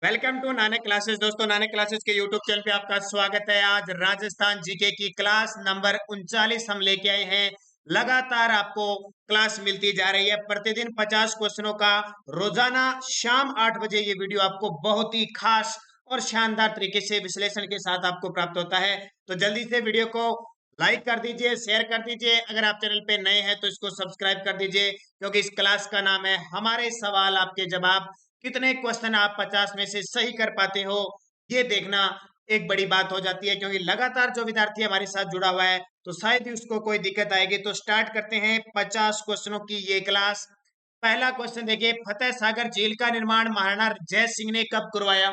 Welcome to Nanak classes. दोस्तों, Nanak classes के YouTube channel पे आपका स्वागत है। आज राजस्थान जीके की क्लास नंबर 39 हम लेके आए हैं। लगातार आपको क्लास मिलती जा रही है, प्रतिदिन 50 क्वेश्चनों का। रोजाना शाम 8 बजे ये वीडियो आपको बहुत ही खास और शानदार तरीके से विश्लेषण के साथ आपको प्राप्त होता है। तो जल्दी से वीडियो को लाइक कर दीजिए, शेयर कर दीजिए। अगर आप चैनल पे नए हैं तो इसको सब्सक्राइब कर दीजिए, क्योंकि इस क्लास का नाम है हमारे सवाल आपके जवाब। कितने क्वेश्चन आप 50 में से सही कर पाते हो, ये देखना एक बड़ी बात हो जाती है, क्योंकि लगातार जो विद्यार्थी हमारे साथ जुड़ा हुआ है तो शायद ही उसको कोई दिक्कत आएगी। तो स्टार्ट करते हैं 50 क्वेश्चनों की ये क्लास। पहला क्वेश्चन देखिए, फतेह सागर झील का निर्माण महाराणा जय सिंह ने कब करवाया?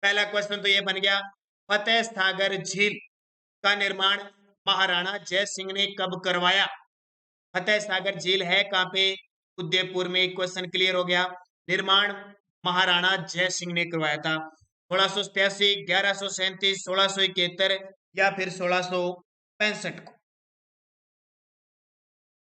पहला क्वेश्चन तो ये बन गया, फतेह सागर झील का निर्माण महाराणा जय सिंह ने कब करवाया? फतेह सागर झील है कहाँ पे? उदयपुर में। क्वेश्चन क्लियर हो गया। निर्माण महाराणा जय सिंह ने करवाया था। 1687, 1137, 1671 या फिर 1665 को।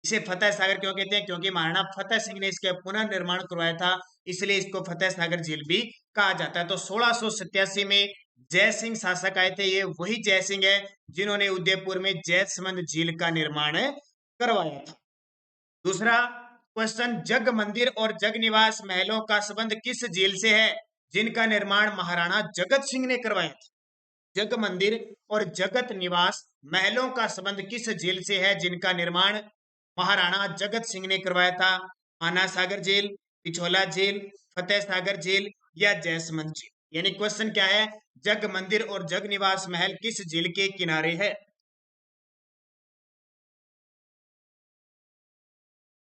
इसे फतेह सागर क्यों कहते हैं? क्योंकि महाराणा फतेह सिंह ने इसका पुनर्निर्माण करवाया था, इसलिए इसको फतेह सागर झील भी कहा जाता है। तो 1687 में जय सिंह शासक आए थे। ये वही जय सिंह है जिन्होंने उदयपुर में जयसमंद झील का निर्माण करवाया था। दूसरा क्वेश्चन, जग मंदिर और जग निवास महलों का संबंध किस झील से है जिनका निर्माण महाराणा जगत सिंह ने करवाया था? जग मंदिर और जगत निवास महलों का संबंध किस झील से है जिनका निर्माण महाराणा जगत सिंह ने करवाया था? आना सागर झील, पिछोला झील, फतेह सागर झील या जयसमंद झील। यानी क्वेश्चन क्या है, जग मंदिर और जग निवास महल किस झील के किनारे है?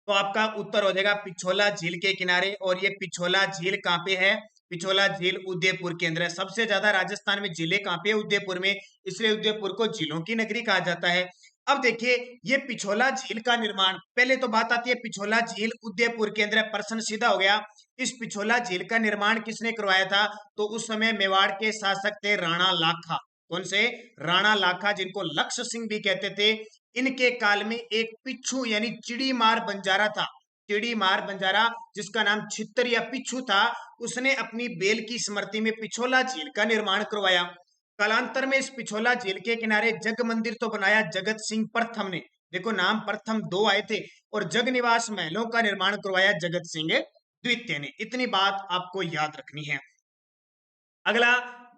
तो आपका उत्तर हो जाएगा पिछोला झील के किनारे। और ये पिछोला झील कहाँ पे है? पिछोला झील उदयपुर के अंदर है। सबसे ज्यादा राजस्थान में झीलें कहाँ पे है? उदयपुर में, इसलिए उदयपुर को झीलों की नगरी कहा जाता है। अब देखिए, ये पिछोला झील का निर्माण, पहले तो बात आती है पिछोला झील उदयपुर के अंदर है। प्रश्न सीधा हो गया, इस पिछोला झील का निर्माण किसने करवाया था? तो उस समय मेवाड़ के शासक थे राणा लाखा। कौन से? राणा लाखा, जिनको लक्ष्य सिंह भी कहते थे। इनके काल में एक पिच्छू यानी चिड़ी मार बंजारा था। चिड़ी मार बंजारा, जिसका नाम छित्तर या पिच्छू था, उसने अपनी बेल की स्मृति में पिछोला झील का निर्माण करवाया। कालांतर में इस पिछोला झील के किनारे जग मंदिर तो बनाया जगत सिंह प्रथम ने। देखो, नाम प्रथम दो आए थे। और जग निवास महलों का निर्माण करवाया जगत सिंह द्वितीय ने। इतनी बात आपको याद रखनी है। अगला,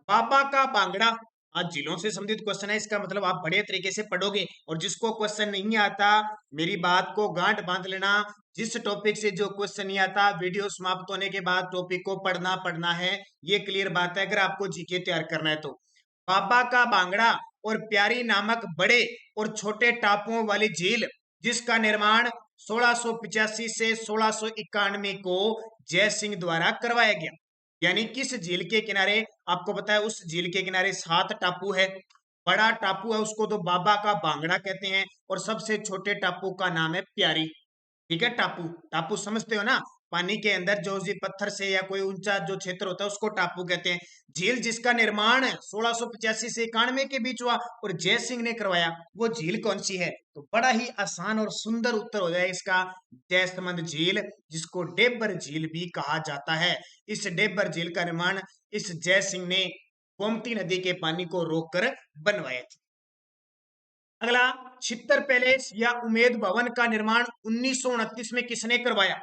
बाबा का बांगड़ा आज जिलों से संबंधित क्वेश्चन है। इसका मतलब आप बड़े तरीके से पढ़ोगे। और जिसको क्वेश्चन नहीं आता, मेरी बात को गांठ बांध लेना। जिस टॉपिक से जो क्वेश्चन नहीं आता, वीडियो समाप्त होने के बाद टॉपिक को पढ़ना है। ये क्लियर बात है अगर आपको जीके तैयार करना है तो। बाबा का बांगड़ा और प्यारी नामक बड़े और छोटे टापुओं वाली झील, जिसका निर्माण 1685 से 1691 को जय सिंह द्वारा करवाया गया। यानी किस झील के किनारे? आपको पता है उस झील के किनारे 7 टापू है। बड़ा टापू है उसको तो बाबा का बांगड़ा कहते हैं, और सबसे छोटे टापू का नाम है प्यारी। ठीक है, टापू टापू समझते हो ना? पानी के अंदर जो जी पत्थर से या कोई ऊंचा जो क्षेत्र होता है उसको टापू कहते हैं। झील जिसका निर्माण 1685 से 91 के बीच हुआ और जय सिंह ने करवाया, वो झील कौन सी है? तो बड़ा ही आसान और सुंदर उत्तर हो जाए इसका, जयसमंद झील, जिसको डेबर झील भी कहा जाता है। इस डेबर झील का निर्माण इस जय सिंह ने गोमती नदी के पानी को रोककर बनवाया था। अगला, छित्तर पैलेस या उमेद भवन का निर्माण 1929 में किसने करवाया?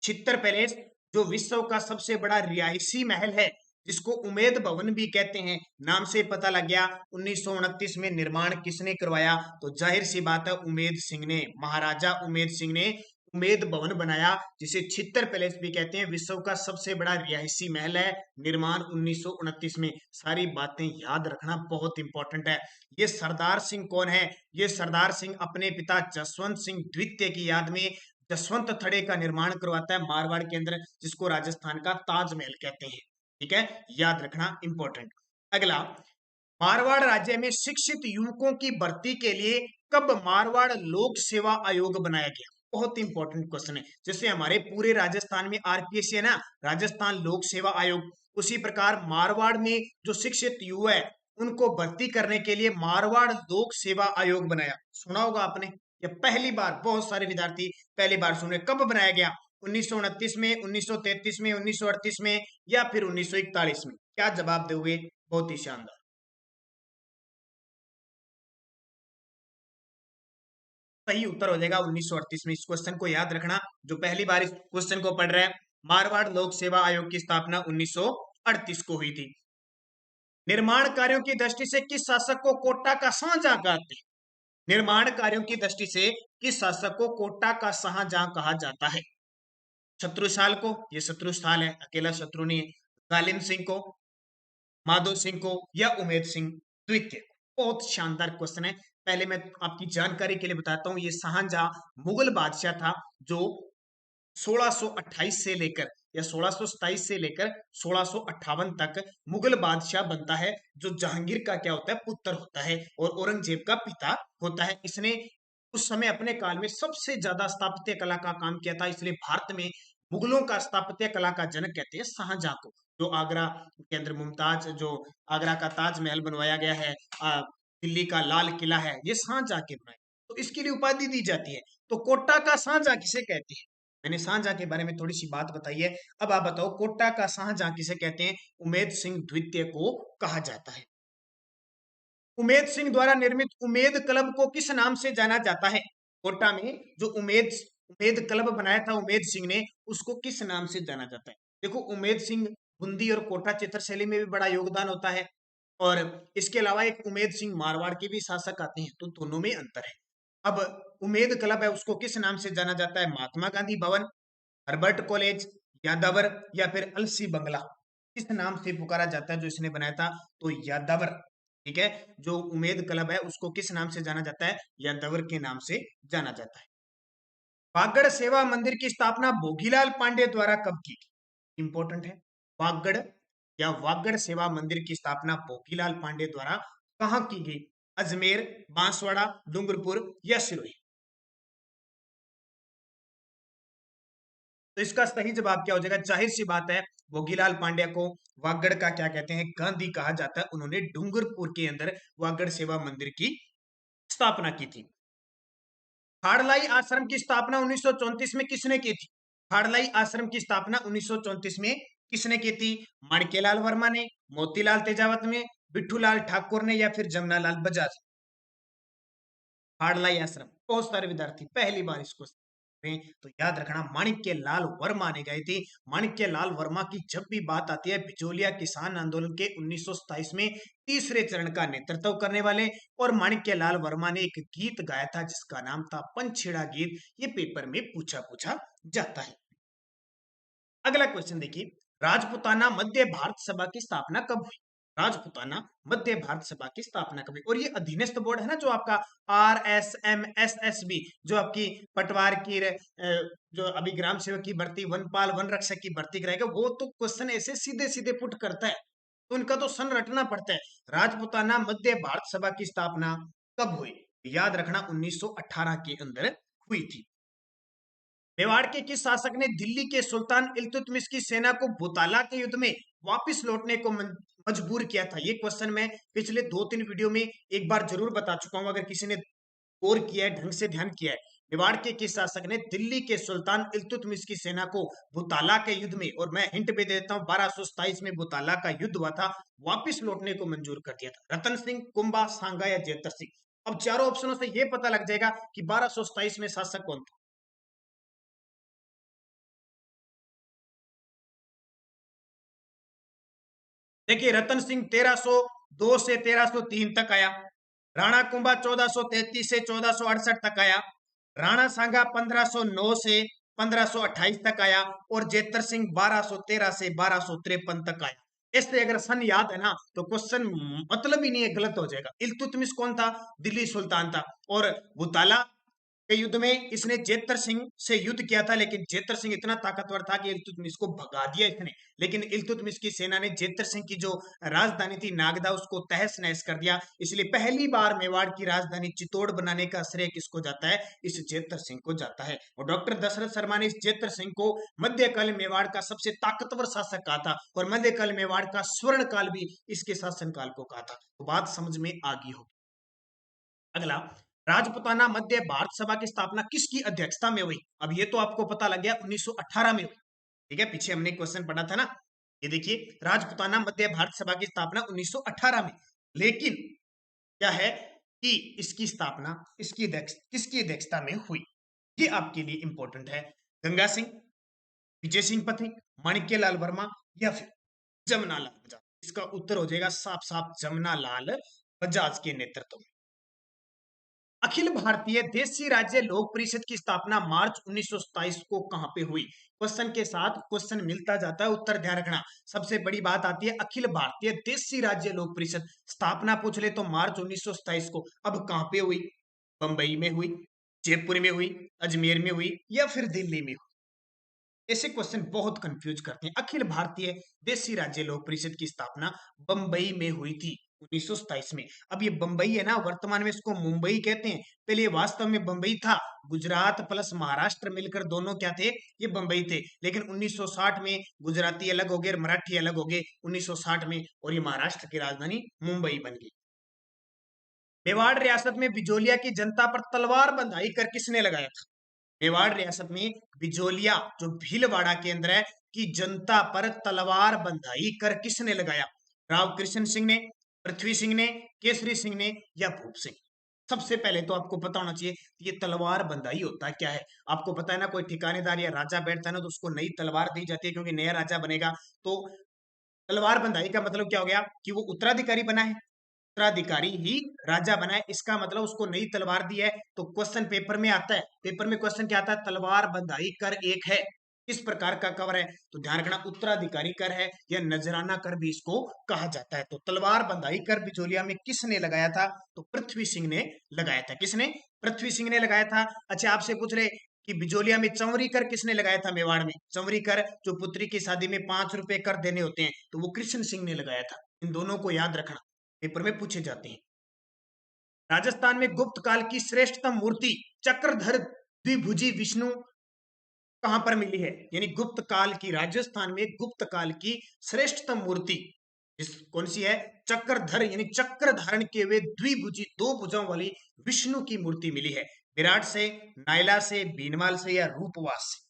छित्तर पैलेस, जो विश्व का सबसे बड़ा रिहायशी महल है, जिसको उमेद भवन भी कहते हैं, नाम से पता लग गया 1929 में निर्माण किसने करवाया? तो जाहिर सी बात है उमेद सिंह ने। महाराजा उमेद सिंह ने उमेद भवन बनाया, जिसे छित्तर पैलेस भी कहते हैं। विश्व का सबसे बड़ा रिहायशी महल है, निर्माण 1929 में। सारी बातें याद रखना बहुत इंपॉर्टेंट है। ये सरदार सिंह कौन है? ये सरदार सिंह अपने पिता जसवंत सिंह द्वितीय की याद में जसवंत थड़े का निर्माण करवाता है मारवाड़ के अंदर, जिसको राजस्थान का ताजमहल कहते हैं। ठीक है, याद रखना इंपॉर्टेंट। अगला, मारवाड़ राज्य में शिक्षित युवकों की भर्ती के लिए कब मारवाड़ लोक सेवा आयोग बनाया गया? बहुत इंपॉर्टेंट क्वेश्चन है। जैसे हमारे पूरे राजस्थान में आरपीएससी है ना, राजस्थान लोक सेवा आयोग, उसी प्रकार मारवाड़ में जो शिक्षित युवा है उनको भर्ती करने के लिए मारवाड़ लोक सेवा आयोग बनाया। सुना होगा आपने, या पहली बार? बहुत सारे विद्यार्थी पहली बार सुन रहे। कब बनाया गया? 1929 में, 1933 में, 1938 में या फिर 1941 में? क्या जवाब दोगे? बहुत ही शानदार। सही उत्तर हो जाएगा 1938 में। इस क्वेश्चन को याद रखना, जो पहली बार इस क्वेश्चन को पढ़ रहे हैं। मारवाड़ लोक सेवा आयोग की स्थापना 1938 को हुई थी। निर्माण कार्यों की दृष्टि से किस शासक को कोटा का शाहजहां कहते हैं? निर्माण कार्यों की दृष्टि से किस शासक को कोटा का शाहजहां कहा जाता है? शत्रुसाल को, ये शत्रुस्थाल है, अकेला शत्रु नहीं है, गालिब सिंह को, माधो सिंह को, या उमेद सिंह द्वितीय? बहुत शानदार क्वेश्चन है। पहले मैं आपकी जानकारी के लिए बताता हूं, ये शाहजहां मुगल बादशाह था जो 1628 से लेकर या 1627 से लेकर 1658 तक मुगल बादशाह बनता है, जो जहांगीर का क्या होता है? पुत्र होता है और औरंगजेब का पिता होता है। इसने उस समय अपने काल में सबसे ज्यादा स्थापत्य कला का काम किया था, इसलिए भारत में मुगलों का स्थापत्य कला का जनक कहते हैं शाहजहां को। जो आगरा के अंदर मुमताज, जो आगरा का ताजमहल बनवाया गया है, दिल्ली का लाल किला है, ये शाहजहां के बनाए, तो इसके लिए उपाधि दी जाती है। तो कोटा का शाहजहां किसे कहते हैं? मैंने शाहजहां के बारे में थोड़ी सी बात बताई है, अब आप बताओ कोटा का शाहजहां किसे कहते हैं? उमेद सिंह द्वितीय को कहा जाता है। उमेद सिंह द्वारा निर्मित उमेद क्लब को किस नाम से जाना जाता है? कोटा में जो उमेद उमेद क्लब बनाया था उमेद सिंह ने, उसको किस नाम से जाना जाता है? देखो, उमेद सिंह बूंदी और कोटा चित्रशैली में भी बड़ा योगदान होता है, और इसके अलावा एक उमेद सिंह मारवाड़ के भी शासक आते हैं, तो दोनों में अंतर है। अब उमेद क्लब है, उसको किस नाम से जाना जाता है? महात्मा गांधी भवन, हर्बर्ट कॉलेज, यादवर, या फिर अलसी बंगला? किस नाम से पुकारा जाता है जो इसने बनाया था? तो यादवर। ठीक है, जो उमेद क्लब है उसको किस नाम से जाना जाता है? यादवर के नाम से जाना जाता है। वागड़ सेवा मंदिर की स्थापना भोगीलाल पांडे द्वारा कब की गई? इंपॉर्टेंट है। वागड़ या वागड़ सेवा मंदिर की स्थापना भोगीलाल पांडे द्वारा कहां की गई? अजमेर, बांसवाड़ा, डूंगरपुर या सिरोही? तो इसका सही जवाब क्या हो जाएगा? जाहिर सी बात है, भोगीलाल पांड्या को वागड़ का क्या कहते हैं? गांधी कहा जाता है। उन्होंने डूंगरपुर के अंदर वागड़ सेवा मंदिर की स्थापना की थी। खाड़लाई आश्रम की स्थापना 1934 में किसने की थी? खाड़लाई आश्रम की स्थापना 1934 में किसने की थी? माणिक्यलाल वर्मा ने, मोतीलाल तेजावत ने, बिट्ठूलाल ठाकुर ने, या फिर जमनालाल बजाज? खाड़लाई आश्रम, बहुत सारे विद्यार्थी पहली बार इसको तो याद रखना, माणिक्य लाल वर्मा ने गए थे। माणिक्य लाल वर्मा की जब भी बात आती है, बिचौलिया किसान आंदोलन के 1927 में तीसरे चरण का नेतृत्व करने वाले, और माणिक्य लाल वर्मा ने एक गीत गाया था जिसका नाम था पंछेड़ा गीत। ये पेपर में पूछा पूछा जाता है। अगला क्वेश्चन देखिए, राजपुताना मध्य भारत सभा की स्थापना कब हुई? राजपुताना मध्य भारत सभा की स्थापना कब हुई? और ये अधीनस्थ बोर्ड है ना, जो आपका RSMSSB, जो आपकी पटवार की जो अभी ग्राम सेवक की भर्ती, वनपाल वन रक्षक की भर्ती कराएगा, वो तो क्वेश्चन ऐसे सीधे सीधे पुट करता है, तो इनका तो सन रटना पड़ता है। राजपुताना मध्य भारत सभा की स्थापना कब हुई? याद रखना, 1918 के अंदर हुई थी। मेवाड़ के किस शासक ने दिल्ली के सुल्तान इल्तुतमिश की सेना को भूताला के युद्ध में वापस लौटने को मजबूर किया था? ये क्वेश्चन मैं पिछले 2-3 वीडियो में एक बार जरूर बता चुका हूं, अगर किसी ने गौर किया है, ढंग से ध्यान किया है। मेवाड़ के किस शासक ने दिल्ली के सुल्तान इल्तुतमिश की सेना को भूताला के युद्ध में, और मैं हिंट भी देता हूं, 1227 में भूताला का युद्ध हुआ था, वापिस लौटने को मंजूर कर दिया था? रतन सिंह, कुंभा, सांगा या जेतर सिंह? अब चारों ऑप्शनों से यह पता लग जाएगा कि 1227 में शासक कौन था। देखिए, रतन सिंह 1302 से 1303 तक आया, राणा कुंभा 1433 से 1468 तक आया, राणा सांगा 1509 से 1528 तक आया, और जेतर सिंह 1213 से 1253 तक आया। इससे अगर सन याद है ना, तो क्वेश्चन मतलब ही नहीं है, गलत हो जाएगा। इल्तुतमिश कौन था? दिल्ली सुल्तान था, और भूताला के युद्ध में इसने जेतर सिंह से युद्ध किया था, लेकिन जेतर सिंह इतना ताकतवर था कि इल्तुतमिश को भगा दिया इसने। लेकिन इल्तुतमिश की सेना ने जेतर सिंह की जो राजधानी थी नागदा, उसको तहस नहस कर दिया। इसलिए पहली बार मेवाड़ की राजधानी चित्तौड़ बनाने का श्रेय किसको जाता है? इस जेतर सिंह को जाता है। और डॉक्टर दशरथ शर्मा ने इस जेतर सिंह को मध्यकाल मेवाड़ का सबसे ताकतवर शासक कहा था, और मध्यकाल मेवाड़ का स्वर्ण काल भी इसके शासनकाल को कहा था। तो बात समझ में आ गई होगी। अगला, राजपूताना मध्य भारत सभा की स्थापना किसकी अध्यक्षता में हुई? अब ये तो आपको पता लग गया 1918 में हुई। ठीक है, पीछे हमने क्वेश्चन पढ़ा था ना, ये देखिए राजपूताना मध्य भारत सभा की स्थापना 1918 में। लेकिन क्या है कि इसकी स्थापना किसकी अध्यक्षता में हुई, ये आपके लिए इंपॉर्टेंट है। गंगा सिंह, विजय सिंह पथिक, माणिक्य लाल वर्मा या फिर जमुना लाल बजाज? इसका उत्तर हो जाएगा साफ साफ जमुना लाल बजाज के नेतृत्व में। अखिल भारतीय देशी राज्य लोक परिषद की स्थापना मार्च 1927 को कहां पे हुई? क्वेश्चन के साथ क्वेश्चन मिलता जाता है, उत्तर ध्यान रखना। सबसे बड़ी बात आती है अखिल भारतीय देशी राज्य लोक परिषद, स्थापना पूछ ले तो मार्च 1927 को। अब कहां पे हुई? बंबई में हुई, जयपुर में हुई, अजमेर में हुई या फिर दिल्ली में हुई? ऐसे क्वेश्चन बहुत कंफ्यूज करते हैं। अखिल भारतीय देशी राज्य लोक परिषद की स्थापना बंबई में हुई थी 1927 में। अब ये बंबई है ना, वर्तमान में इसको मुंबई कहते हैं, पहले ये वास्तव में बंबई था। गुजरात प्लस महाराष्ट्र मिलकर दोनों क्या थे? ये बंबई थे। लेकिन 1960 में गुजराती अलग हो गए, मराठी अलग हो गए 1960 में, और ये महाराष्ट्र की राजधानी मुंबई बन गई। मेवाड़ रियासत में बिजोलिया की जनता पर तलवार बंधाई कर किसने लगाया था? मेवाड़ रियासत में बिजोलिया जो भीलवाड़ा केंद्र है की जनता पर तलवार बंधाई कर किसने लगाया? राव कृष्ण सिंह ने, पृथ्वी सिंह ने, केसरी सिंह ने या भूप सिंह? सबसे पहले तो आपको पता होना चाहिए ये तलवार बंधाई होता क्या है। आपको पता है ना, कोई ठिकानेदार या राजा बैठता है ना तो उसको नई तलवार दी जाती है क्योंकि नया राजा बनेगा। तो तलवार बंधाई का मतलब क्या हो गया कि वो उत्तराधिकारी बना है, उत्तराधिकारी ही राजा बना है, इसका मतलब उसको नई तलवार दी है। तो क्वेश्चन पेपर में आता है, पेपर में क्वेश्चन क्या आता है? तलवार बंधाई कर एक है, किस प्रकार का कवर है? तो ध्यान रखना उत्तराधिकारी कर है या नजराना कर भी इसको कहा जाता है। तो तलवार बंधाई कर बिजोलिया में किसने लगाया था? तो पृथ्वी सिंह ने लगाया था। किसने? पृथ्वी सिंह ने लगाया था। अच्छा, आपसे पूछ रहे कि बिजोलिया में चौरी कर किसने लगाया था? मेवाड़ में चौरी कर जो पुत्री की शादी में 5 रुपए कर देने होते हैं, तो वो कृष्ण सिंह ने लगाया था। इन दोनों को याद रखना, पेपर में पूछे जाते हैं। राजस्थान में गुप्त काल की श्रेष्ठतम मूर्ति चक्रधर द्विभुजी विष्णु कहां पर मिली है? यानी गुप्त काल की, राजस्थान में गुप्त काल की श्रेष्ठतम मूर्ति कौन सी है? चक्रधर यानी चक्र धारण किए हुए द्विभुजी, दो भुजाओं वाली विष्णु की मूर्ति मिली है। विराट से, नायला से, बीनवाल से या रूपवास से?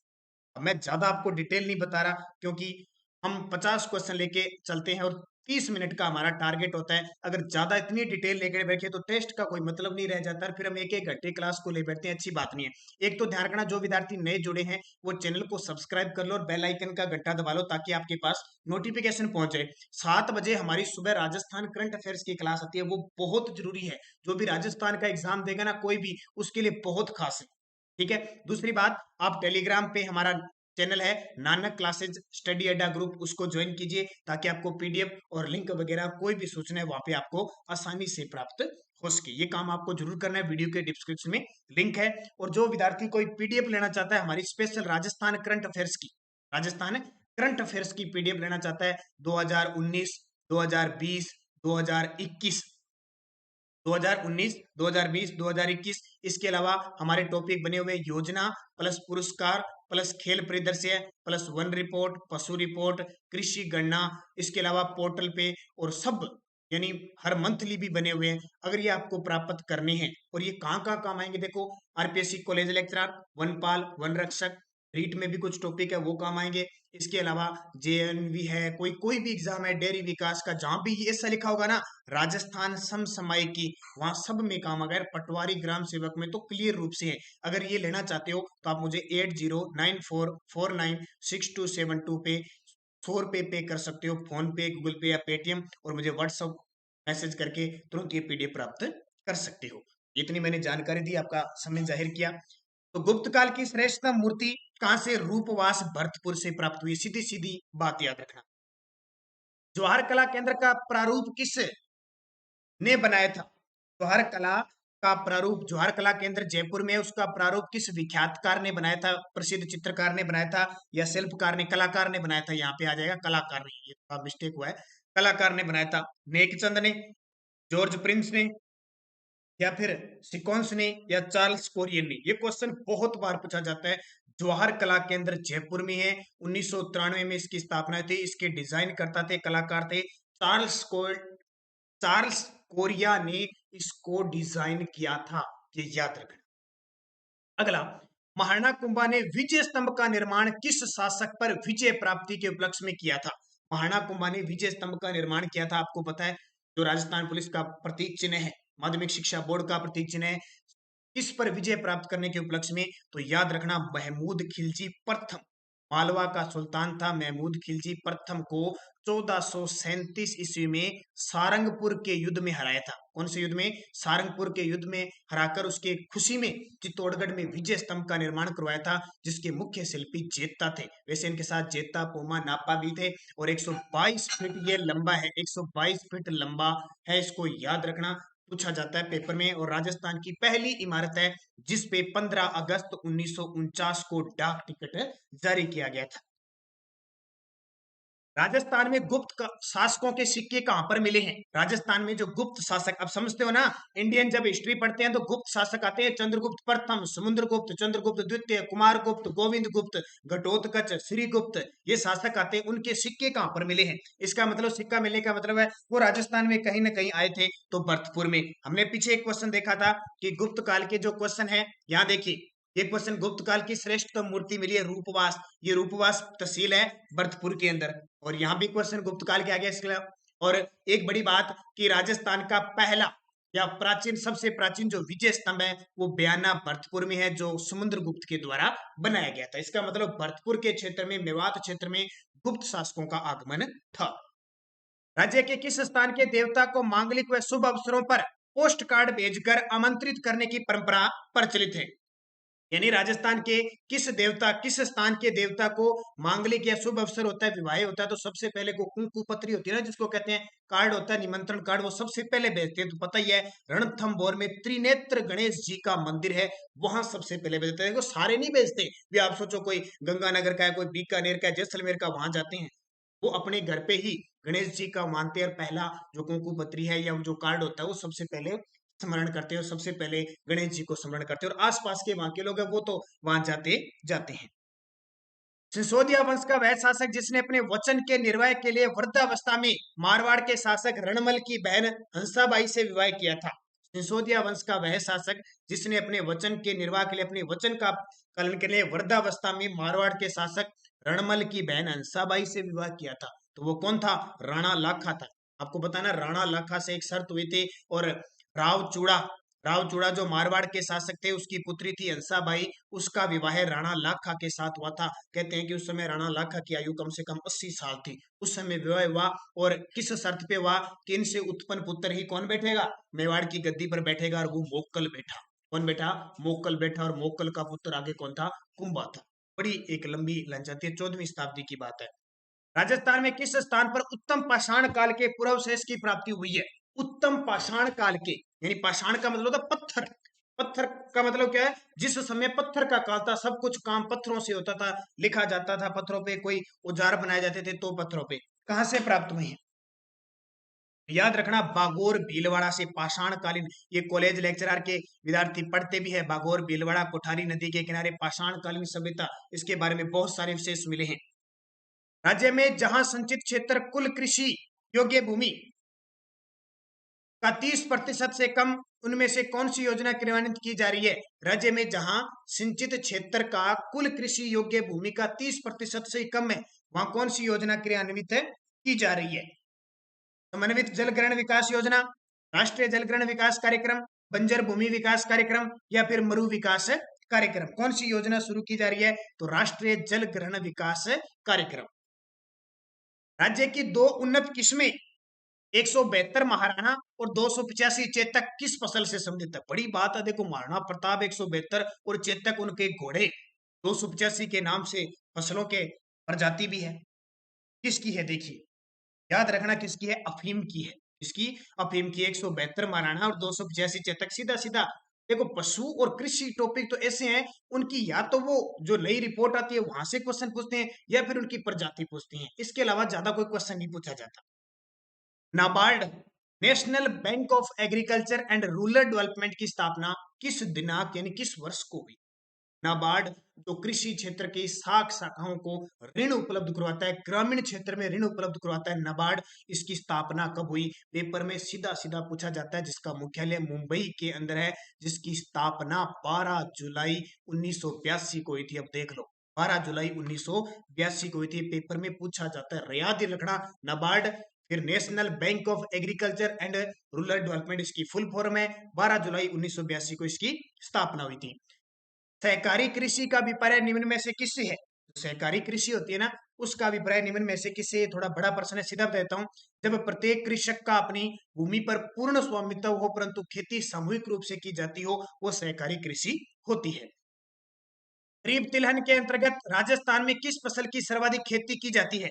अब मैं ज्यादा आपको डिटेल नहीं बता रहा क्योंकि हम 50 क्वेश्चन लेके चलते हैं और 30 मिनट का हमारा टारगेट होता है। अगर ज्यादा इतनी डिटेल लेकर बैठे तो टेस्ट का कोई मतलब नहीं रह जाता, फिर हम एक एक घंटे क्लास को ले बैठते हैं, अच्छी बात नहीं है। एक तो ध्यान रखना, जो विद्यार्थी नए जुड़े हैं वो चैनल को सब्सक्राइब कर लो और बेल आइकन का घंटा दबा लो ताकि आपके पास नोटिफिकेशन पहुंचे। 7 बजे हमारी सुबह राजस्थान करंट अफेयर्स की क्लास आती है, वो बहुत जरूरी है। जो भी राजस्थान का एग्जाम देगा ना कोई भी, उसके लिए बहुत खास है। ठीक है, दूसरी बात, आप टेलीग्राम पे हमारा चैनल है नानक क्लासेज स्टडी अड्डा ग्रुप, उसको ज्वाइन कीजिए ताकि आपको पीडीएफ और लिंक वगैरह कोई भी सूचना है वहां पे आपको आसानी से प्राप्त हो सके। ये काम आपको जरूर करना है, वीडियो के डिस्क्रिप्शन में लिंक है। और जो विद्यार्थी कोई पीडीएफ लेना चाहता है हमारी स्पेशल राजस्थान करंट अफेयर्स की, राजस्थान करंट अफेयर्स की पीडीएफ लेना चाहता है 2019, 2020, 2021, 2019, 2020, 2021, इसके अलावा हमारे टॉपिक बने हुए योजना प्लस पुरस्कार प्लस खेल परिदृश्य प्लस वन रिपोर्ट, पशु रिपोर्ट, कृषि गणना, इसके अलावा पोर्टल पे और सब यानी हर मंथली भी बने हुए हैं। अगर ये आपको प्राप्त करने हैं और ये कहाँ काम आएंगे, देखो आरपीएससी कॉलेज लेक्चरर, वनपाल, वन रक्षक, रीट में भी कुछ टॉपिक है वो काम आएंगे। इसके अलावा जेएनवी है, कोई भी एग्जाम है, डेयरी विकास का, जहां भी ऐसा लिखा होगा ना राजस्थान समसामयिकी, वहां सब में काम, अगर पटवारी ग्राम सेवक में तो क्लियर रूप से है। अगर ये लेना चाहते हो तो आप मुझे 8094496272 पे 100 रुपए पे कर सकते हो, फोन पे, गूगल पे या पेटीएम, और मुझे व्हाट्सअप मैसेज करके तुरंत ये पीडीएफ प्राप्त कर सकते हो। इतनी मैंने जानकारी दी, आपका समय जाहिर किया। तो गुप्त काल की श्रेष्ठतम मूर्ति कहां से? रूपवास भरतपुर से प्राप्त हुई। सीधी सीधी बात याद रखना। जवाहर कला केंद्र का प्रारूप किस ने बनाया था? जवाहर कला का प्रारूप, जवाहर कला केंद्र जयपुर में, उसका प्रारूप किस विख्यातकार ने बनाया था? प्रसिद्ध चित्रकार ने बनाया था या शिल्पकार ने, कलाकार ने बनाया था? यहाँ पे आ जाएगा कलाकार ने, ये थोड़ा मिस्टेक हुआ है, कलाकार ने बनाया था। नेकचंद ने, जॉर्ज प्रिंस ने या फिर सिकॉन्स ने या चार्ल्स कोरियन ने? ये क्वेश्चन बहुत बार पूछा जाता है। जवाहर कला केंद्र जयपुर में है, 1993 में इसकी स्थापना थी। इसके डिजाइन करता थे, कलाकार थे चार्ल्स कोरिया ने इसको डिजाइन किया था। ये याद रखना। अगला, महाराणा कुंभा ने विजय स्तंभ का निर्माण किस शासक पर विजय प्राप्ति के उपलक्ष्य में किया था? महाराणा कुंभा ने विजय स्तंभ का निर्माण किया था, आपको पता है, जो राजस्थान पुलिस का प्रतीक चिन्ह है, माध्यमिक शिक्षा बोर्ड का प्रतीक चिन्ह है, किस पर विजय प्राप्त करने के उपलक्ष्य में? तो याद रखना, महमूद खिलजी प्रथम, मालवा का सुल्तान था महमूद खिलजी प्रथम को 1437 ईस्वी में सारंगपुर के युद्ध में हराया था। कौन से युद्ध में? सारंगपुर के युद्ध में हराकर उसके खुशी में चित्तौड़गढ़ में विजय स्तंभ का निर्माण करवाया था, जिसके मुख्य शिल्पी जेत्ता थे। वैसे इनके साथ जेत्ता, पोमा, नापा भी थे। और 122 फीट ये लंबा है, 122 फीट लंबा है, इसको याद रखना, पूछा जाता है पेपर में। और राजस्थान की पहली इमारत है जिसपे 15 अगस्त 1949 को डाक टिकट जारी किया गया था। राजस्थान में गुप्त शासकों के सिक्के कहां पर मिले हैं? राजस्थान में जो गुप्त शासक, अब समझते हो ना, इंडियन जब हिस्ट्री पढ़ते हैं तो गुप्त शासक आते हैं, चंद्रगुप्त प्रथम, समुद्रगुप्त, चंद्रगुप्त द्वितीय, कुमारगुप्त, गोविंद गुप्त, घटोत्कच, श्रीगुप्त, ये शासक आते हैं। उनके सिक्के कहां पर मिले हैं? इसका मतलब, सिक्का मिलने का मतलब है वो राजस्थान में कहीं ना कहीं आए थे, तो भरतपुर में। हमने पीछे एक क्वेश्चन देखा था कि गुप्त काल के जो क्वेश्चन है, यहाँ देखिए, ये क्वेश्चन, गुप्त काल की श्रेष्ठ मूर्ति मिली है रूपवास, ये रूपवास तहसील है भरतपुर के अंदर। और यहाँ भी क्वेश्चन गुप्त काल के आगे इसके। और एक बड़ी बात कि राजस्थान का पहला या प्राचीन, सबसे प्राचीन जो विजय स्तंभ है वो बयाना भरतपुर में है, जो समुद्रगुप्त के द्वारा बनाया गया था। इसका मतलब भरतपुर के क्षेत्र में, मेवात क्षेत्र में गुप्त शासकों का आगमन था। राज्य के किस स्थान के देवता को मांगलिक व शुभ अवसरों पर पोस्ट कार्ड भेजकर आमंत्रित करने की परंपरा प्रचलित है? यानी राजस्थान के किस देवता, किस स्थान के देवता को मांगलिक या शुभ अवसर होता है, विवाह होता है, तो सबसे पहले को कुंकु पत्री होती है ना, जिसको कहते हैं कार्ड होता है, निमंत्रण कार्ड, वो सबसे पहले भेजते हैं। तो पता ही है, रणथंभौर में त्रिनेत्र गणेश जी का मंदिर है, वहां सबसे पहले भेजते हैं। सारे नहीं भेजते भी, आप सोचो कोई गंगानगर का है, कोई बीकानेर का, जैसलमेर का, वहां जाते हैं, वो अपने घर पे ही गणेश जी का मानते हैं। और पहला जो कुंकु पत्री है या जो कार्ड होता है, वो सबसे पहले स्मरण करते हैं, और सबसे पहले गणेश जी को स्मरण करते हैं। और आसपास के वहां के लोग हैं वो तो वहां जाते जाते हैं। सिसोदिया वंश का वह शासक जिसने अपने वचन के निर्वाह के लिए वृद्धावस्था में मारवाड़ के शासक रणमल की बहन हंसाबाई से विवाह किया था? सिसोदिया वंश का वह शासक जिसने अपने वचन के निर्वाह के लिए, अपने वचन का पालन के लिए वृद्धावस्था में मारवाड़ के शासक रणमल की बहन हंसाबाई से विवाह किया था, तो वो कौन था? राणा लाखा था। आपको बताना, राणा लाखा से एक शर्त हुई थी। और राव चूड़ा, राव चूड़ा जो मारवाड़ के शासक थे, उसकी पुत्री थी हंसाबाई, उसका विवाह राणा लाखा के साथ हुआ था। कहते हैं कि उस समय राणा लाखा की आयु कम से कम 80 साल थी, उस समय विवाह हुआ। और किस शर्त पे हुआ? कि इनसे उत्पन्न पुत्र ही कौन बैठेगा? मेवाड़ की गद्दी पर बैठेगा, और वो मोक्कल बैठा। कौन बैठा? मोक्कल बैठा। और मोक्कल का पुत्र आगे कौन था? कुंभा था। बड़ी एक लंबी लाइन जाती है, 14वीं शताब्दी की बात है। राजस्थान में किस स्थान पर उत्तम पाषाण काल के पूर्वावशेष की प्राप्ति हुई है? उत्तम पाषाण काल के, यानी पाषाण का मतलब होता है पत्थर, पत्थर का मतलब क्या है? जिस समय पत्थर का काल था, सब कुछ काम पत्थरों से होता था, लिखा जाता था पत्थरों पे, कोई औजार बनाए जाते थे तो पत्थरों पे। कहां से प्राप्त हुई है? याद रखना, बागोर भीलवाड़ा से पाषाण कालीन, ये कॉलेज लेक्चरर के विद्यार्थी पढ़ते भी है, बागोर भीलवाड़ा कोठारी नदी के किनारे पाषाण कालीन सभ्यता, इसके बारे में बहुत सारे विशेष मिले हैं। राज्य में जहां संचित क्षेत्र कुल कृषि योग्य भूमि का 30% से कम, उनमें से कौन सी योजना क्रियान्वित की जा रही है? राज्य में जहां सिंचित क्षेत्र का कुल कृषि योग्य भूमि का 30% से कम है, वहां कौन सी योजना क्रियान्वित की जा रही है? समन्वित जल ग्रहण विकास योजना, राष्ट्रीय जल ग्रहण विकास कार्यक्रम, बंजर भूमि विकास कार्यक्रम, या फिर मरु विकास कार्यक्रम? कौन सी योजना शुरू की जा रही है? तो राष्ट्रीय जल ग्रहण विकास कार्यक्रम। राज्य की दो उन्नत किस्में 172 महाराणा और 285 चेतक किस फसल से संबंधित है? बड़ी बात है, देखो, महाराणा प्रताप 172 और चेतक उनके घोड़े 285 के नाम से फसलों के प्रजाति भी है। किसकी है? देखिए, याद रखना, किसकी है? अफीम की है। इसकी अफीम की। 172 महाराणा और 285 चेतक। सीधा सीधा देखो, पशु और कृषि टॉपिक तो ऐसे हैं, उनकी या तो वो जो नई रिपोर्ट आती है वहां से क्वेश्चन पूछते हैं, या फिर उनकी प्रजाति पूछती हैं, इसके अलावा ज्यादा कोई क्वेश्चन नहीं पूछा जाता। NABARD, national bank of agriculture and rural development की स्थापना किस दिनांक यानी किस वर्ष को हुई? नाबार्ड जो कृषि क्षेत्र की शाखाओं को ऋण उपलब्ध करवाता है, ग्रामीण क्षेत्र में ऋण उपलब्ध करवाता है नाबार्ड। इसकी स्थापना कब हुई? पेपर में सीधा सीधा पूछा जाता है, जिसका मुख्यालय मुंबई के अंदर है, जिसकी स्थापना 12 जुलाई 1982 को हुई थी। अब देख लो, 12 जुलाई 1982 को हुई थी। पेपर में पूछा जाता है, याद रखना नाबार्ड। फिर national bank of agriculture and rural development इसकी फुल फॉर्म है। 12 जुलाई 1982 को इसकी स्थापना हुई थी। सहकारी कृषि का अभिप्राय निम्न में से किससे है? जो सहकारी कृषि होती है ना, उसका अभिप्राय निम्न में से किससे? थोड़ा बड़ा प्रश्न है, सीधा देता हूं। जब प्रत्येक कृषक का अपनी भूमि पर पूर्ण स्वामित्व हो, परंतु खेती सामूहिक रूप से की जाती हो, वो सहकारी कृषि होती है। खरीफ तिलहन के अंतर्गत राजस्थान में किस फसल की सर्वाधिक खेती की जाती है?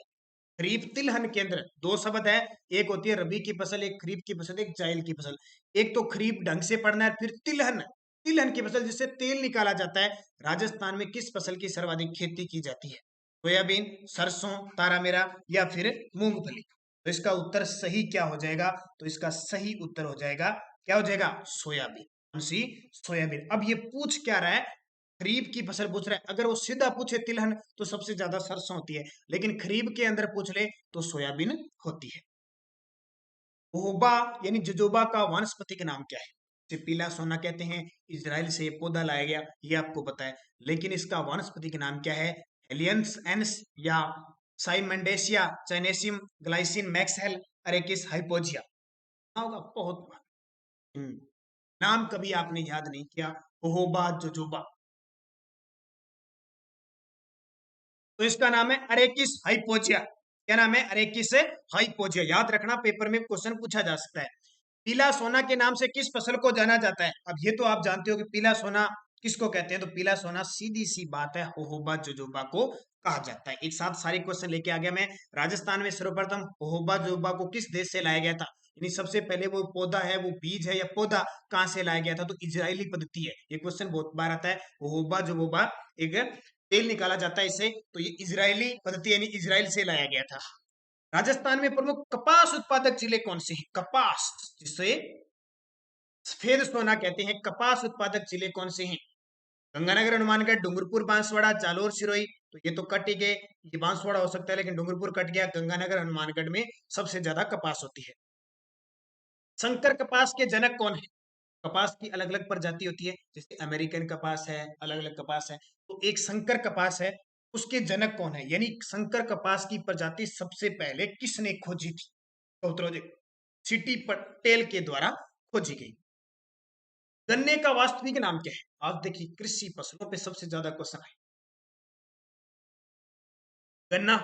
खरीफ तिलहन के अंदर दो शब्द है, एक होती है रबी की फसल, एक खरीफ की फसल, एक जायद की फसल। एक तो खरीफ ढंग से पढ़ना है, फिर तिलहन, तिलहन की फसल जिससे तेल निकाला जाता है। राजस्थान में किस फसल की सर्वाधिक खेती की जाती है? सोयाबीन, सरसों, तारामीरा या फिर मूंगफली? तो इसका उत्तर सही क्या हो जाएगा? तो इसका सही उत्तर हो जाएगा, क्या हो जाएगा? सोयाबीन। कौन सी? सोयाबीन। अब ये पूछ क्या रहा है? खरीफ की फसल पूछ रहा है। अगर वो सीधा पूछे तिलहन तो सबसे ज्यादा सरसों होती है, लेकिन खरीफ के अंदर पूछ ले तो सोयाबीन होती है। जोजोबा यानी जोजोबा का वानस्पतिक नाम क्या है? इसे पीला सोना कहते हैं। इजराइल से ये पौधा लाया गया, ये आपको पता है, लेकिन इसका वानस्पतिक नाम क्या है? हेलियंस एंस या साइमेंडेसिया चाइनेसियम ग्लाइसिन मैक्सहेल अरेकिस हाइपोजिया। होगा बहुत बार। नाम कभी आपने याद नहीं किया, जोहोबा जोजोबा, तो इसका नाम है अरेकिस हाइपोजिया। क्या नाम है? अरेकिस हाइपोजिया। याद रखना, पेपर में क्वेश्चन पूछा जा सकता है। पीला सोना के नाम से किस फसल को जाना जाता है? अब ये तो आप जानते हो कि पीला सोना किसको कहते हैं। तो पीला सोना सीधी सी बात है होहोबा जोजोबा को कहा जाता है। एक साथ सारे क्वेश्चन लेके आ गया मैं। राजस्थान में सर्वप्रथम होहोबा जोजोबा को किस देश से लाया गया था? यानी सबसे पहले वो पौधा है, वो बीज है या पौधा कहां से लाया गया था? तो इजरायली पद्धति है। ये क्वेश्चन बहुत बार आता है। होहोबा जोजोबा एक तेल निकाला जाता है इससे, तो ये इजरायली पद्धति यानी इजराइल से लाया गया था। राजस्थान में प्रमुख कपास उत्पादक जिले कौन से हैं? कपास जिसे सफेद सोना कहते हैं, कपास उत्पादक जिले कौन से हैं? गंगानगर, हनुमानगढ़, डूंगरपुर, बांसवाड़ा, जालोर, सिरोही। तो ये तो कट ही गए, ये बांसवाड़ा हो सकता है, लेकिन डूंगरपुर कट गया। गंगानगर, हनुमानगढ़ में सबसे ज्यादा कपास होती है। संकर कपास के जनक कौन है? कपास की अलग अलग प्रजाति होती है, जैसे अमेरिकन कपास है, अलग अलग कपास है। तो एक संकर कपास है, उसके जनक कौन है? यानी संकर कपास की प्रजाति सबसे पहले किसने खोजी थी? तो उत्तर देखो, सिटी पटेल के द्वारा खोजी गई। गन्ने का वास्तविक नाम क्या है? आज देखिए, कृषि फसलों पे सबसे ज्यादा क्वेश्चन है। गन्ना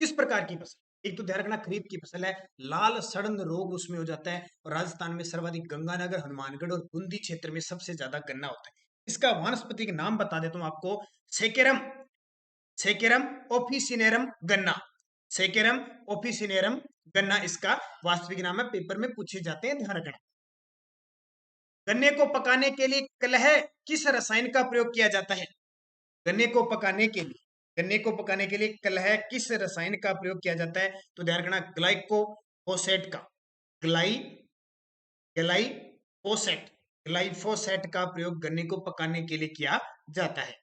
किस प्रकार की फसल? एक तो ध्यान रखना, खरीफ की फसल है, लाल सड़न रोग उसमें हो जाता है, और राजस्थान में सर्वाधिक गंगानगर, हनुमानगढ़ और बूंदी क्षेत्र में सबसे ज्यादा गन्ना होता है। इसका वानस्पतिक नाम बता देता हूं आपको, सेकेरम, सेकेरम ओफिसिनेरम गन्ना, सेकेरम ओफिसिनेरम गन्ना इसका वास्तविक नाम है। पेपर में पूछे जाते हैं, ध्यान रखना। गन्ने को पकाने के लिए कलह किस रसायन का प्रयोग किया जाता है? गन्ने को पकाने के लिए, गन्ने को पकाने के लिए कलह किस रसायन का प्रयोग किया जाता है? तो ध्यान रखना, ग्लाइकोफोसेट का, ग्लाई ग्लाइफोसेट, ग्लाइफोसेट का प्रयोग गन्ने को पकाने के लिए किया जाता है।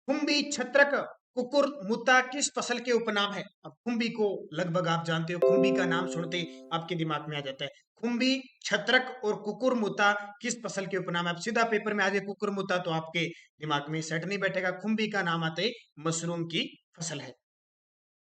खुम्बी, छत्रक, कुकुरमुता किस फसल के उपनाम है? अब खुम्बी को लगभग आप जानते हो, खुम्बी का नाम सुनते ही आपके दिमाग में आ जाता है। खुम्बी, छत्रक और कुकुरमुता किस फसल के उपनाम है? अब सीधा पेपर में आ जाए कुकुरमुता तो आपके दिमाग में सेट नहीं बैठेगा। खुम्बी का नाम आते मशरूम की फसल है।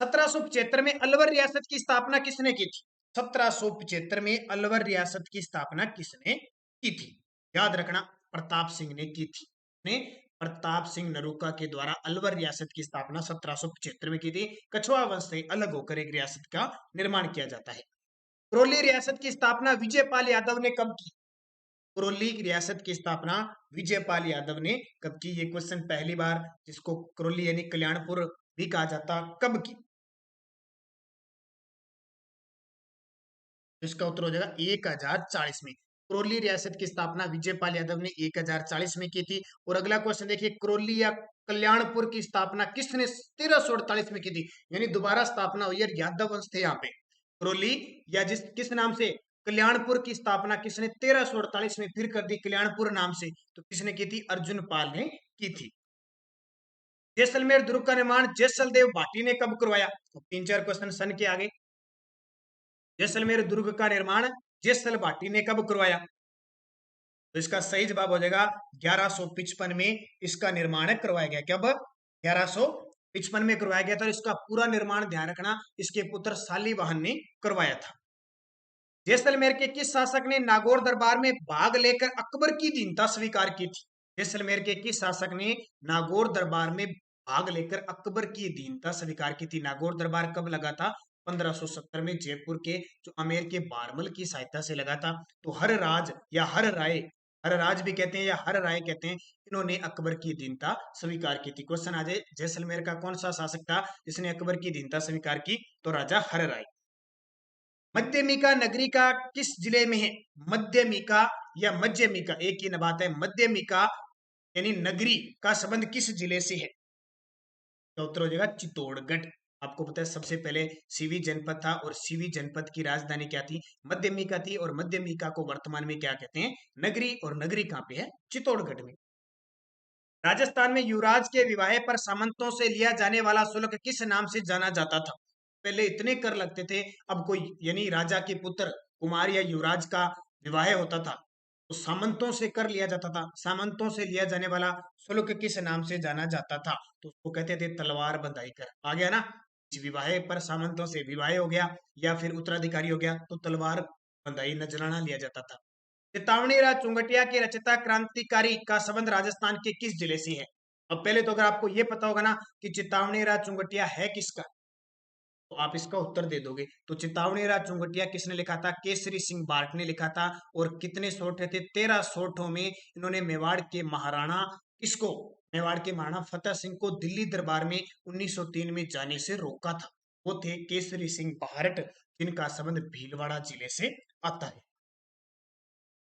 1775 में अलवर रियासत की स्थापना किसने की थी? 1775 में अलवर रियासत की स्थापना किसने की थी? याद रखना, प्रताप सिंह ने की थी। ने प्रताप सिंह नरूका के द्वारा अलवर रियासत की स्थापना 1775 में की थी। कछुआ वंश से अलग होकर एक रियासत का निर्माण किया जाता है। करौली रियासत की स्थापना विजयपाल यादव ने कब की? करौली रियासत की स्थापना विजयपाल यादव ने कब की? ये क्वेश्चन पहली बार, जिसको करौली यानी कल्याणपुर भी कहा जाता, कब की? इसका उत्तर हो जाएगा 1040 में। करौली रियासत की स्थापना विजयपाल यादव ने 1040 में की थी। और अगला क्वेश्चन देखिए, करौली या कल्याणपुर की स्थापना किसने 1348 में की थी? यानी दोबारा स्थापना हुई है, यादव वंश थे यहाँ पे। करौली या जिस किस नाम से, कल्याणपुर की स्थापना किसने 1348 में फिर कर दी कल्याणपुर नाम से? तो किसने की थी? अर्जुन पाल ने की थी। जैसलमेर दुर्ग का निर्माण जैसलदेव भाटी ने कब करवाया? तो 3-4 क्वेश्चन सन के आगे। जैसलमेर दुर्ग का निर्माण जैसल भाटी ने कब करवाया? तो इसका सही जवाब हो जाएगा 1155 में इसका निर्माण करवाया गया। कब? 1155 में करवाया गया था। इसका पूरा निर्माण ध्यान रखना इसके पुत्र शालीवाहन ने करवाया था। जैसलमेर के किस शासक ने नागौर दरबार में भाग लेकर अकबर की दीनता स्वीकार की थी? जैसलमेर के किस शासक ने नागौर दरबार में भाग लेकर अकबर की दीनता स्वीकार की थी? नागौर दरबार कब लगा था? 1570 में जयपुर के जो आमेर के बारमल की सहायता से लगा था। तो हर राज या हर राय, हर राज भी कहते हैं या हर राय कहते हैं, इन्होंने अकबर की दीनता स्वीकार की थी। क्वेश्चन आ जाए जैसलमेर का कौन सा शासक था जिसने अकबर की दीनता स्वीकार की? तो राजा हर राय। मध्यमिका नगरी का किस जिले में है? मध्यमिका या मध्यमिका एक ही बात है। मध्यमिका यानी नगरी का संबंध किस जिले से है? तो उत्तर हो जाएगा चित्तौड़गढ़। आपको पता है सबसे पहले सीवी जनपद था और सीवी जनपद की राजधानी क्या थी? मध्यमिका थी। और मध्यमिका को वर्तमान में क्या कहते हैं? नगरी। और नगरी कहाँ पे है? चित्तौड़गढ़ में। राजस्थान में युवराज के विवाह पर सामंतों से लिया जाने वाला शुल्क किस नाम से जाना जाता था? पहले इतने कर लगते थे, अब कोई यानी राजा के पुत्र कुमार या युवराज का विवाह होता था तो सामंतों से कर लिया जाता था। सामंतों से लिया जाने वाला शुल्क किस नाम से जाना जाता था? तो उसको कहते थे तलवार बंधाई कर। आ गया ना? विवाह पर सामंतों से विवाह हो गया या फिर उत्तराधिकारी हो गया तो तलवार बंधाई नजराना लिया जाता था। चेतावनी राज चुंगटिया के रचयिता क्रांतिकारी का संबंध राजस्थान के किस जिले से है? अब पहले तो अगर आपको यह पता होगा ना कि चेतावनी राज चुंगटिया है किसका, तो आप इसका उत्तर दे दोगे। तो चेतावनी राज चुंगटिया किसने लिखा था? केसरी सिंह बार्ट ने लिखा था। और कितने सोठे थे? 13 सोठों में इन्होंने मेवाड़ के महाराणा किसको? मेवाड़ के महाराणा फतेह सिंह को दिल्ली दरबार में 1903 में जाने से रोका था। वो थे केसरी सिंह बारट जिनका संबंध भीलवाड़ा जिले से आता है।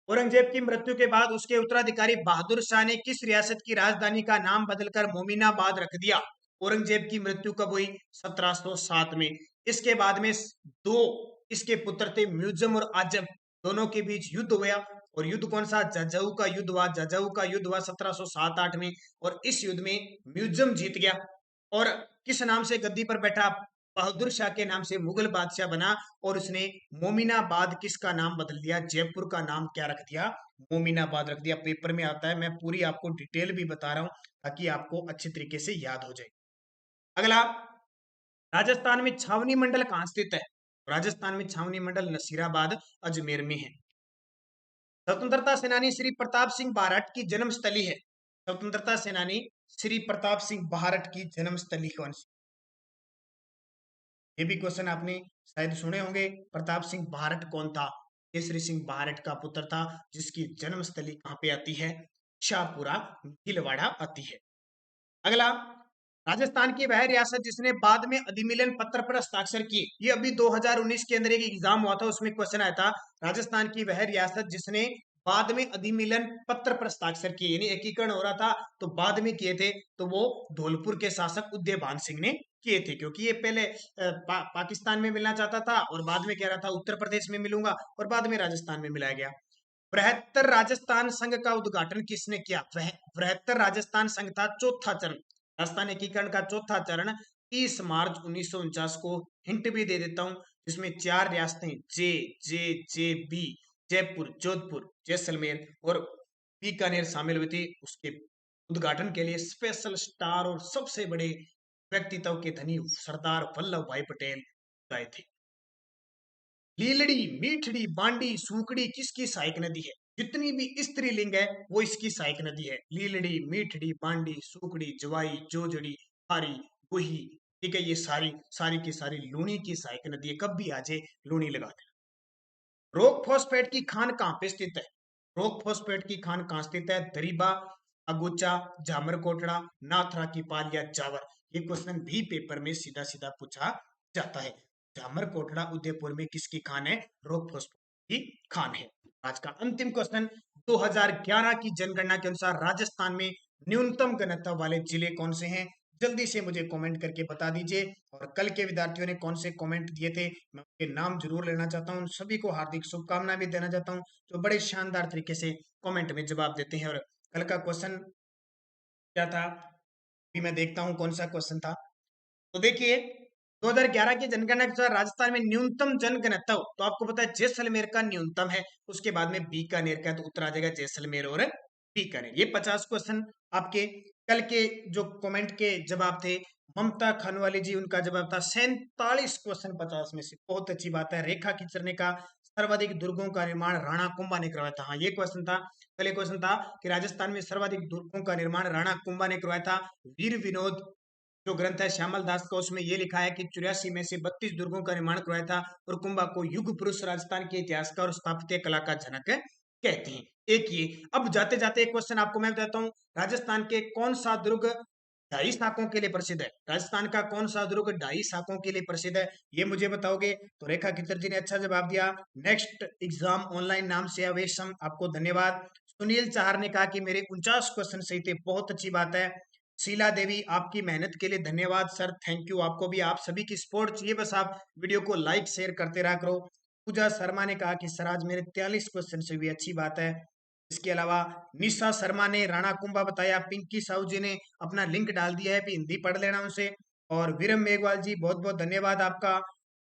औरंगजेब की मृत्यु के बाद उसके उत्तराधिकारी बहादुर शाह ने किस रियासत की राजधानी का नाम बदलकर मोमिनाबाद रख दिया? औरंगजेब की मृत्यु कब हुई? 1707 में। इसके बाद में दो इसके पुत्र थे म्यूजियम और आजम, दोनों के बीच युद्ध हुआ। और युद्ध कौन सा? जजाऊ का युद्ध हुआ। जजाऊ का युद्ध हुआ 1707-8 में। और इस युद्ध में म्यूजियम जीत गया और किस नाम से गद्दी पर बैठा? बहादुर शाह के नाम से मुगल बादशाह बना। और उसने मोमिनाबाद किसका नाम बदल दिया? जयपुर का नाम क्या रख दिया? मोमिनाबाद रख दिया। पेपर में आता है, मैं पूरी आपको डिटेल भी बता रहा हूं ताकि आपको अच्छे तरीके से याद हो जाए। अगला, राजस्थान में छावनी मंडल कहां स्थित है? राजस्थान में छावनी मंडल नसीराबाद अजमेर में है। स्वतंत्रता सेनानी श्री प्रताप सिंह बारट की जन्मस्थली है। स्वतंत्रता सेनानी श्री प्रताप सिंह बारट की जन्मस्थली कौन सी? ये भी क्वेश्चन आपने शायद सुने होंगे। प्रताप सिंह बारट कौन था? केसरी सिंह बारट का पुत्र था जिसकी जन्मस्थली कहां पे आती है? शाहपुरा भीलवाड़ा आती है। अगला, राजस्थान की वह रियासत जिसने बाद में अधिमिलन पत्र पर हस्ताक्षर किए। ये अभी 2019 के अंदर एक एग्जाम हुआ था, उसमें क्वेश्चन आया था राजस्थान की वह रियासत जिसने बाद में अधिमिलन पत्र पर हस्ताक्षर किए, यानी एकीकरण हो रहा था तो बाद में किए थे, तो वो धौलपुर के शासक उदयभान सिंह ने किए थे। क्योंकि ये पहले पाकिस्तान में मिलना चाहता था और बाद में कह रहा था उत्तर प्रदेश में मिलूंगा और बाद में राजस्थान में मिलाया गया। बृहत्तर राजस्थान संघ का उद्घाटन किसने किया? वह बृहत्तर राजस्थान संघ था चौथा चरण। राजस्थान एकीकरण का चौथा चरण 30 मार्च 1949 को। हिंट भी दे देता हूं, जिसमें 4 रियासतें जे बी, जयपुर, जोधपुर, जैसलमेर और बीकानेर शामिल हुई थी। उसके उद्घाटन के लिए स्पेशल स्टार और सबसे बड़े व्यक्तित्व के धनी सरदार वल्लभ भाई पटेल आए थे। लीलड़ी, मीठड़ी, बांडी, सूकड़ी किसकी सहायक नदी है? जितनी भी स्त्रीलिंग है वो इसकी सहायक नदी है। लीलड़ी, मीठड़ी, बांडी, सूकड़ी, जवाई, जोजड़ी, हारी, गुही, ठीक है, ये सारी सारी की सारी लूणी की सहायक नदी है। कब भी आ जाए लूणी लगा दे। रॉक फॉस्फेट की खान कहाँ पे स्थित है? रॉक फॉस्फेट की खान कहाँ स्थित है? दरीबा, अगुचा, जामर कोटड़ा, नाथरा की पाल या जावर। ये क्वेश्चन भी पेपर में सीधा सीधा पूछा जाता है। जामर कोटड़ा उदयपुर में किसकी खान है? रॉक फॉस्फेट की खान है। आज का अंतिम क्वेश्चन, 2011 की जनगणना के अनुसार राजस्थान में न्यूनतम घनत्व वाले जिले कौन से हैं? जल्दी से मुझे कमेंट करके बता दीजिए। और कल के विद्यार्थियों ने कौन से कमेंट दिए थे मैं उनके नाम जरूर लेना चाहता हूँ। सभी को हार्दिक शुभकामनाएं भी देना चाहता हूँ जो बड़े शानदार तरीके से कमेंट में जवाब देते हैं। और कल का क्वेश्चन क्या था, अभी मैं देखता हूँ कौन सा क्वेश्चन था। तो देखिए 2011 की जनगणना के अनुसार राजस्थान में न्यूनतम जनघनत्व, तो आपको पता है जैसलमेर का न्यूनतम है, उसके बाद में बीकानेर का है, तो उत्तर आ जाएगा जैसलमेर और बीकानेर। ये 50 क्वेश्चन आपके कल के जो कमेंट के जवाब थे, ममता खानवाली जी उनका जवाब था 47 क्वेश्चन 50 में से, बहुत अच्छी बात है। रेखा खींचने का सर्वाधिक दुर्गों का निर्माण राणा कुंभा ने करवाया था, हाँ ये क्वेश्चन था। पहले क्वेश्चन था कि राजस्थान में सर्वाधिक दुर्गों का निर्माण राणा कुंभा ने करवाया था। वीर विनोद जो ग्रंथ है श्यामल दास का, उसमें ये लिखा है कि 84 में से 32 दुर्गों का निर्माण करवाया था, और कुंभा को युग पुरुष राजस्थान के इतिहास का और स्थापत्य कला का जनक कहते हैं। एक ये, अब जाते जाते एक क्वेश्चन आपको मैं बताता हूँ, राजस्थान के कौन सा दुर्ग ढाई शाकों के लिए प्रसिद्ध है? राजस्थान का कौन सा दुर्ग ढाई शाकों के लिए प्रसिद्ध है, ये मुझे बताओगे? तो रेखा खितर जी ने अच्छा जवाब दिया। नेक्स्ट एग्जाम ऑनलाइन नाम से अवेशम, आपको धन्यवाद। सुनील चाहर ने कहा कि मेरे 49 क्वेश्चन सही थे, बहुत अच्छी बात है। शीला देवी आपकी मेहनत के लिए धन्यवाद सर, थैंक यू आपको भी, आप सभी की सपोर्ट चाहिए, बस आप वीडियो को लाइक शेयर करते रहा करो। पूजा शर्मा ने कहा कि सर आज मेरे 43 क्वेश्चन से भी, अच्छी बात है। इसके अलावा निशा शर्मा ने राणा कुंभा बताया, पिंकी साहू जी ने अपना लिंक डाल दिया है, भी हिंदी पढ़ लेना उनसे। और विरम मेघवाल जी बहुत बहुत धन्यवाद आपका।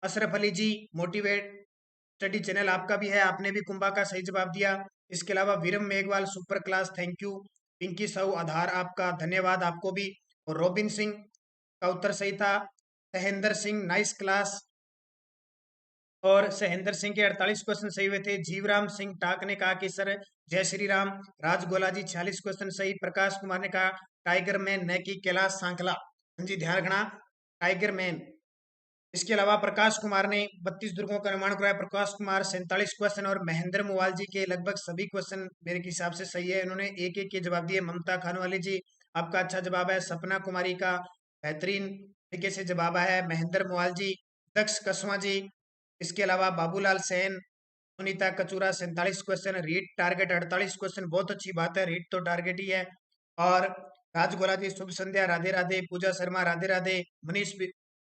अशरफ अली जी मोटिवेट स्टडी चैनल आपका भी है, आपने भी कुंभा का सही जवाब दिया। इसके अलावा Viram Meghwal super class, thank you. Pinki Sahu आधार आपका धन्यवाद आपको भी। और रोबिन सिंह का उत्तर सही था। सहेंद्र सिंह नाइस क्लास, और सहेंद्र सिंह के 48 क्वेश्चन सही हुए थे। जीवराम सिंह टाक ने कहा कि सर जय श्री राम। राजगोला जी 46 क्वेश्चन सही। प्रकाश कुमार ने कहा टाइगर मैन न कि कैलाश सांकला, हाँ जी ध्यान रखना, टाइगर मैन। इसके अलावा प्रकाश कुमार ने 32 दुर्गों का निर्माण कराया, प्रकाश कुमार 47 क्वेश्चन, और महेंद्र मुवाल जी के लगभग सभी क्वेश्चन मेरे हिसाब से सही है, इन्होंने एक एक के जवाब दिए। ममता खानवाली जी आपका अच्छा जवाब है। सपना कुमारी का बेहतरीन तरीके से जवाब है। महेंद्र मुवाल जी, दक्ष कसवा जी, इसके अलावा Babulal Sen, Sunita Kachura 47 question, REET target 48 question, बहुत अच्छी बात है, रीट तो टारगेट ही है। और राजगोला जी शुभ संध्या, राधे राधे। पूजा शर्मा राधे राधे।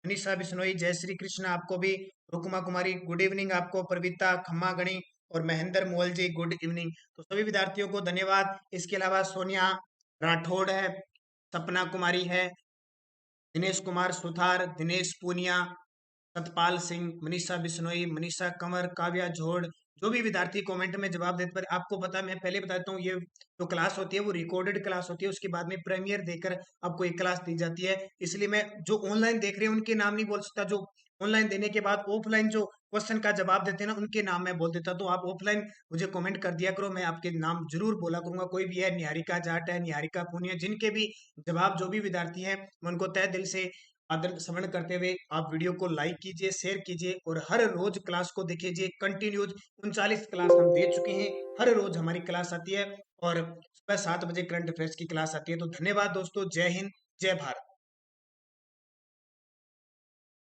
मनीषा बिश्नोई जय श्री कृष्ण आपको भी। रुकुमा कुमारी गुड इवनिंग आपको। प्रवीता खम्मा गणी और महेंद्र मोल जी गुड इवनिंग। तो सभी विद्यार्थियों को धन्यवाद। इसके अलावा सोनिया राठौड़ है, सपना कुमारी है, दिनेश कुमार सुथार, दिनेश पूनिया, सतपाल सिंह, मनीषा बिश्नोई, मनीषा कंवर, काव्या झोड़, जो भी विद्यार्थी कमेंट में जवाब देते, पर आपको पता है मैं पहले बताता हूँ, ये जो क्लास होती है वो रिकॉर्डेड क्लास होती है, उसके बाद में प्रीमियर देकर आपको एक क्लास दी जाती है। इसलिए मैं जो ऑनलाइन देख रहे हैं उनके नाम नहीं बोल सकता, जो ऑनलाइन देने के बाद ऑफलाइन जो क्वेश्चन का जवाब देते हैं ना, उनके नाम मैं बोल देता। तो आप ऑफलाइन मुझे कमेंट कर दिया करो, मैं आपके नाम जरूर बोला करूंगा। कोई भी है, निहारिका जाट है, निहारिका पूनिया, जिनके भी जवाब जो भी विद्यार्थी हैं, मैं उनको तहे दिल से आदर स्मरण करते हुए आप वीडियो को लाइक कीजिए, शेयर कीजिए, और हर रोज क्लास को देखिए। कंटिन्यूज 39 क्लास हम दे चुके हैं, हर रोज हमारी क्लास आती है, और सुबह 7 बजे करंट अफेयर्स की क्लास आती है। तो धन्यवाद दोस्तों, जय हिंद, जय भारत।